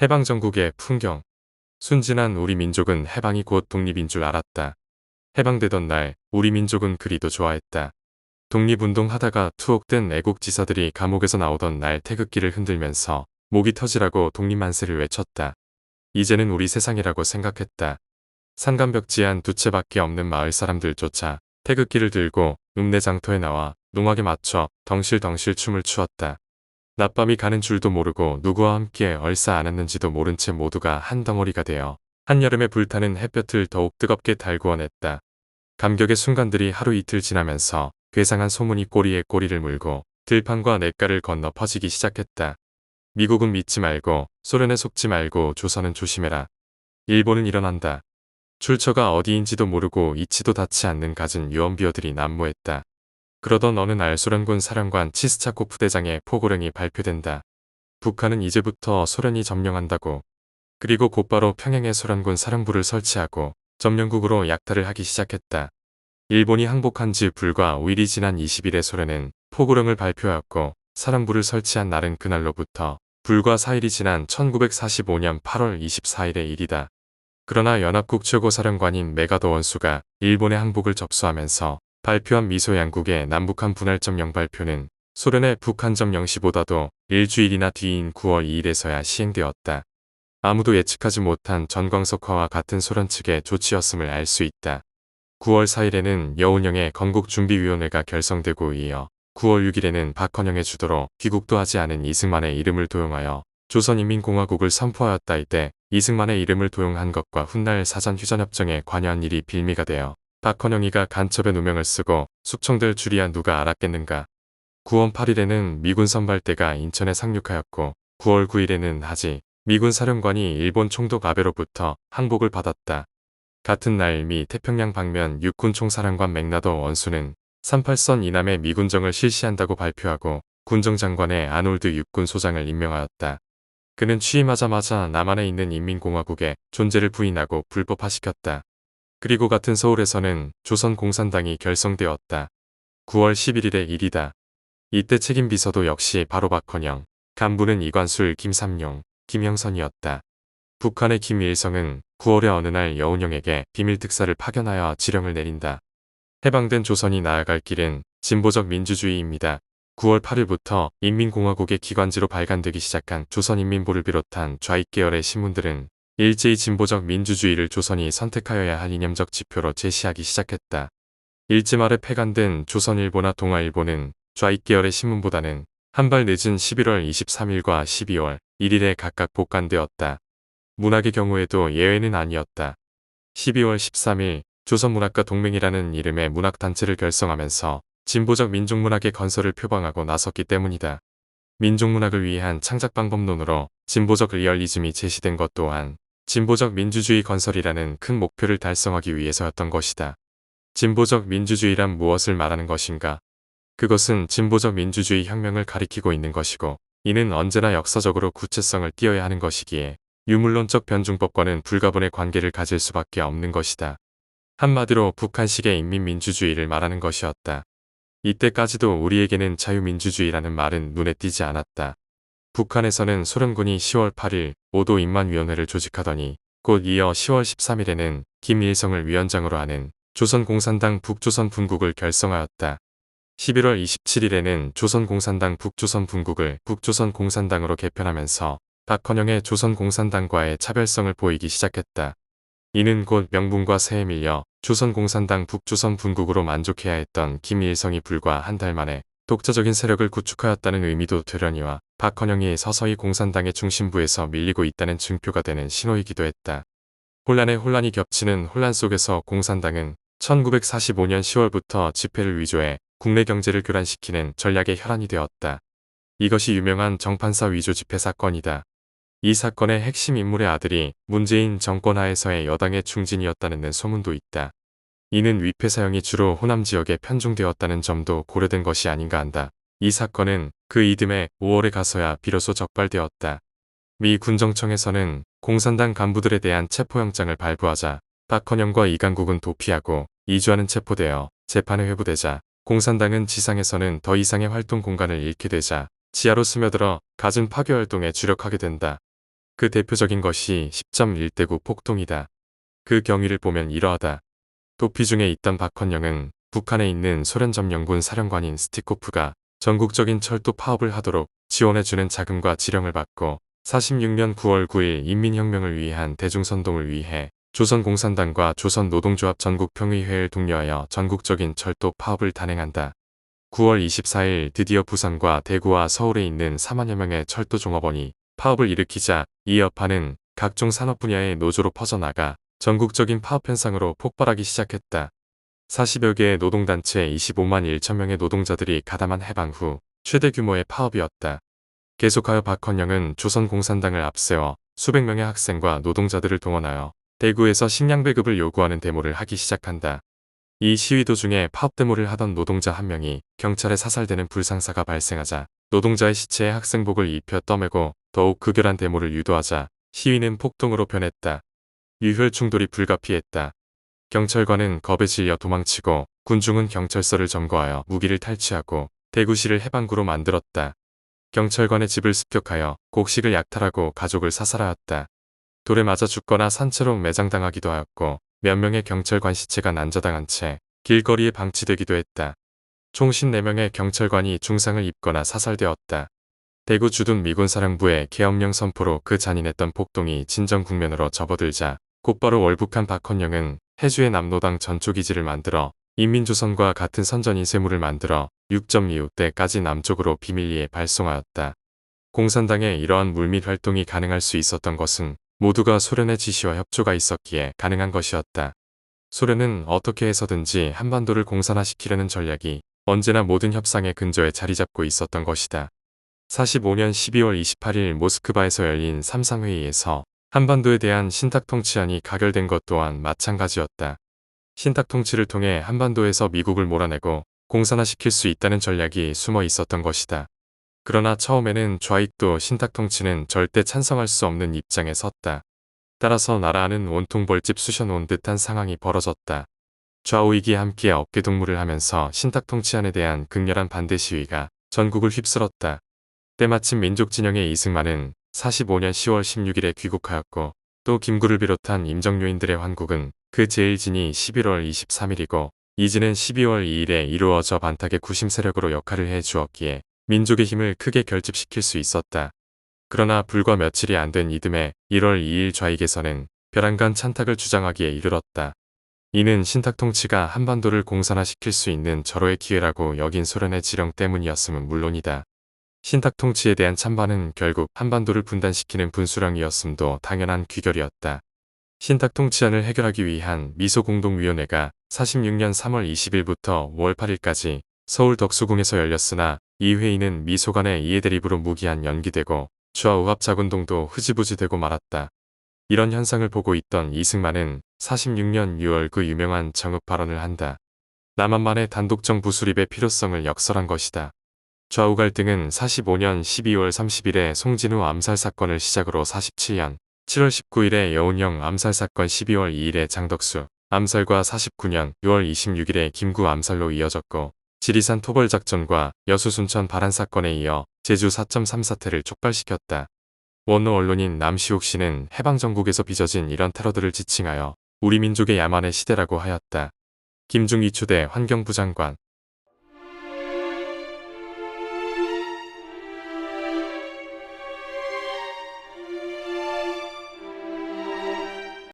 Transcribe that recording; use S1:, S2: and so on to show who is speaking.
S1: 해방 전국의 풍경. 순진한 우리 민족은 해방이 곧 독립인 줄 알았다. 해방되던 날 우리 민족은 그리도 좋아했다. 독립운동 하다가 투옥된 애국지사들이 감옥에서 나오던 날 태극기를 흔들면서 목이 터지라고 독립만세를 외쳤다. 이제는 우리 세상이라고 생각했다. 산간벽지한 두 채밖에 없는 마을 사람들조차 태극기를 들고 읍내장터에 나와 농악에 맞춰 덩실덩실 춤을 추었다. 낮밤이 가는 줄도 모르고 누구와 함께 얼싸안았는지도 모른 채 모두가 한 덩어리가 되어 한여름에 불타는 햇볕을 더욱 뜨겁게 달구어냈다. 감격의 순간들이 하루 이틀 지나면서 괴상한 소문이 꼬리에 꼬리를 물고 들판과 냇가를 건너 퍼지기 시작했다. 미국은 믿지 말고, 소련에 속지 말고, 조선은 조심해라. 일본은 일어난다. 출처가 어디인지도 모르고 이치도 닿지 않는 갖은 유언비어들이 난무했다. 그러던 어느 날 소련군 사령관 치스차코프 대장의 포고령이 발표된다. 북한은 이제부터 소련이 점령한다고. 그리고 곧바로 평양에 소련군 사령부를 설치하고 점령국으로 약탈을 하기 시작했다. 일본이 항복한 지 불과 5일이 지난 20일에 소련은 포고령을 발표하였고 사령부를 설치한 날은 그날로부터 불과 4일이 지난 1945년 8월 24일의 일이다. 그러나 연합국 최고사령관인 메가더 원수가 일본의 항복을 접수하면서 발표한 미소 양국의 남북한 분할점 영발표는 소련의 북한점 영시보다도 일주일이나 뒤인 9월 2일에서야 시행되었다. 아무도 예측하지 못한 전광석화와 같은 소련 측의 조치였음을 알 수 있다. 9월 4일에는 여운형의 건국준비위원회가 결성되고 이어 9월 6일에는 박헌영의 주도로 귀국도 하지 않은 이승만의 이름을 도용하여 조선인민공화국을 선포하였다. 이때 이승만의 이름을 도용한 것과 훗날 사전 휴전협정에 관여한 일이 빌미가 되어 박헌영이가 간첩의 누명을 쓰고 숙청될 줄이야 누가 알았겠는가. 9월 8일에는 미군 선발대가 인천에 상륙하였고 9월 9일에는 하지 미군 사령관이 일본 총독 아베로부터 항복을 받았다. 같은 날 미 태평양 방면 육군 총사령관 맥나더 원수는 38선 이남에 미군정을 실시한다고 발표하고 군정장관에 아놀드 육군 소장을 임명하였다. 그는 취임하자마자 남한에 있는 인민공화국의 존재를 부인하고 불법화시켰다. 그리고 같은 서울에서는 조선공산당이 결성되었다. 9월 11일의 일이다. 이때 책임 비서도 역시 바로 박헌영, 간부는 이관술, 김삼룡, 김형선이었다. 북한의 김일성은 9월의 어느 날 여운형에게 비밀특사를 파견하여 지령을 내린다. 해방된 조선이 나아갈 길은 진보적 민주주의입니다. 9월 8일부터 인민공화국의 기관지로 발간되기 시작한 조선인민보를 비롯한 좌익 계열의 신문들은 일제히 진보적 민주주의를 조선이 선택하여야 할 이념적 지표로 제시하기 시작했다. 일제 말에 폐간된 조선일보나 동아일보는 좌익 계열의 신문보다는 한 발 늦은 11월 23일과 12월 1일에 각각 복간되었다. 문학의 경우에도 예외는 아니었다. 12월 13일 조선문학가 동맹이라는 이름의 문학단체를 결성하면서 진보적 민족문학의 건설을 표방하고 나섰기 때문이다. 민족문학을 위한 창작방법론으로 진보적 리얼리즘이 제시된 것 또한 진보적 민주주의 건설이라는 큰 목표를 달성하기 위해서였던 것이다. 진보적 민주주의란 무엇을 말하는 것인가? 그것은 진보적 민주주의 혁명을 가리키고 있는 것이고 이는 언제나 역사적으로 구체성을 띄어야 하는 것이기에 유물론적 변증법과는 불가분의 관계를 가질 수밖에 없는 것이다. 한마디로 북한식의 인민민주주의를 말하는 것이었다. 이때까지도 우리에게는 자유민주주의라는 말은 눈에 띄지 않았다. 북한에서는 소련군이 10월 8일 5도 인만위원회를 조직하더니 곧 이어 10월 13일에는 김일성을 위원장으로 하는 조선공산당 북조선 분국을 결성하였다. 11월 27일에는 조선공산당 북조선 분국을 북조선공산당으로 개편하면서 박헌영의 조선공산당과의 차별성을 보이기 시작했다. 이는 곧 명분과 세에 밀려 조선공산당 북조선 분국으로 만족해야 했던 김일성이 불과 한 달 만에 독자적인 세력을 구축하였다는 의미도 되려니와 박헌영이 서서히 공산당의 중심부에서 밀리고 있다는 증표가 되는 신호이기도 했다. 혼란에 혼란이 겹치는 혼란 속에서 공산당은 1945년 10월부터 집회를 위조해 국내 경제를 교란시키는 전략의 혈안이 되었다. 이것이 유명한 정판사 위조 집회 사건이다. 이 사건의 핵심 인물의 아들이 문재인 정권 하에서의 여당의 중진이었다는 소문도 있다. 이는 위패 사형이 주로 호남 지역에 편중되었다는 점도 고려된 것이 아닌가 한다. 이 사건은 그 이듬해 5월에 가서야 비로소 적발되었다. 미 군정청에서는 공산당 간부들에 대한 체포영장을 발부하자 박헌영과 이강국은 도피하고 이주하는 체포되어 재판에 회부되자 공산당은 지상에서는 더 이상의 활동 공간을 잃게 되자 지하로 스며들어 갖은 파괴활동에 주력하게 된다. 그 대표적인 것이 10.1대구 폭동이다. 그 경위를 보면 이러하다. 도피 중에 있던 박헌영은 북한에 있는 소련점령군 사령관인 스티코프가 전국적인 철도 파업을 하도록 지원해주는 자금과 지령을 받고 46년 9월 9일 인민혁명을 위한 대중선동을 위해 조선공산당과 조선노동조합 전국평의회를 독려하여 전국적인 철도 파업을 단행한다. 9월 24일 드디어 부산과 대구와 서울에 있는 4만여 명의 철도 종업원이 파업을 일으키자 이 여파는 각종 산업 분야의 노조로 퍼져나가 전국적인 파업 현상으로 폭발하기 시작했다. 40여 개의 노동단체 25만 1천 명의 노동자들이 가담한 해방 후 최대 규모의 파업이었다. 계속하여 박헌영은 조선공산당을 앞세워 수백 명의 학생과 노동자들을 동원하여 대구에서 식량 배급을 요구하는 데모를 하기 시작한다. 이 시위 도중에 파업 데모를 하던 노동자 한 명이 경찰에 사살되는 불상사가 발생하자 노동자의 시체에 학생복을 입혀 떠매고 더욱 극렬한 데모를 유도하자 시위는 폭동으로 변했다. 유혈 충돌이 불가피했다. 경찰관은 겁에 질려 도망치고 군중은 경찰서를 점거하여 무기를 탈취하고 대구시를 해방구로 만들었다. 경찰관의 집을 습격하여 곡식을 약탈하고 가족을 사살하였다. 돌에 맞아 죽거나 산채로 매장당하기도 하였고 몇 명의 경찰관 시체가 난자당한 채 길거리에 방치되기도 했다. 총 54명의 경찰관이 중상을 입거나 사살되었다. 대구 주둔 미군사령부의 계엄령 선포로 그 잔인했던 폭동이 진정 국면으로 접어들자 곧바로 월북한 박헌영은 해주의 남로당 전초기지를 만들어 인민조선과 같은 선전인 쇠물을 만들어 6.25대까지 남쪽으로 비밀리에 발송하였다. 공산당의 이러한 물밑 활동이 가능할 수 있었던 것은 모두가 소련의 지시와 협조가 있었기에 가능한 것이었다. 소련은 어떻게 해서든지 한반도를 공산화시키려는 전략이 언제나 모든 협상의 근저에 자리 잡고 있었던 것이다. 45년 12월 28일 모스크바에서 열린 삼상회의에서 한반도에 대한 신탁통치안이 가결된 것 또한 마찬가지였다. 신탁통치를 통해 한반도에서 미국을 몰아내고 공산화시킬 수 있다는 전략이 숨어 있었던 것이다. 그러나 처음에는 좌익도 신탁통치는 절대 찬성할 수 없는 입장에 섰다. 따라서 나라 안은 온통 벌집 쑤셔놓은 듯한 상황이 벌어졌다. 좌우익이 함께 어깨동무를 하면서 신탁통치안에 대한 극렬한 반대 시위가 전국을 휩쓸었다. 때마침 민족진영의 이승만은 45년 10월 16일에 귀국하였고 또 김구를 비롯한 임정요인들의 환국은 그 제일진이 11월 23일이고 이진은 12월 2일에 이루어져 반탁의 구심 세력으로 역할을 해 주었기에 민족의 힘을 크게 결집시킬 수 있었다. 그러나 불과 며칠이 안 된 이듬해 1월 2일 좌익에서는 벼랑간 찬탁을 주장하기에 이르렀다. 이는 신탁통치가 한반도를 공산화시킬 수 있는 절호의 기회라고 여긴 소련의 지령 때문이었음은 물론이다. 신탁통치에 대한 찬반은 결국 한반도를 분단시키는 분수령이었음도 당연한 귀결이었다. 신탁통치안을 해결하기 위한 미소공동위원회가 46년 3월 20일부터 5월 8일까지 서울 덕수궁에서 열렸으나 이 회의는 미소 간의 이해대립으로 무기한 연기되고 좌우합 자군동도 흐지부지 되고 말았다. 이런 현상을 보고 있던 이승만은 46년 6월 그 유명한 정읍 발언을 한다. 남한만의 단독정부 수립의 필요성을 역설한 것이다. 좌우 갈등은 45년 12월 30일에 송진우 암살 사건을 시작으로 47년 7월 19일에 여운형 암살 사건 12월 2일에 장덕수 암살과 49년 6월 26일에 김구 암살로 이어졌고 지리산 토벌작전과 여수 순천 발한 사건에 이어 제주 4.3 사태를 촉발시켰다. 원로 언론인 남시옥 씨는 해방전국에서 빚어진 이런 테러들을 지칭하여 우리 민족의 야만의 시대라고 하였다. 김중희 초대 환경부 장관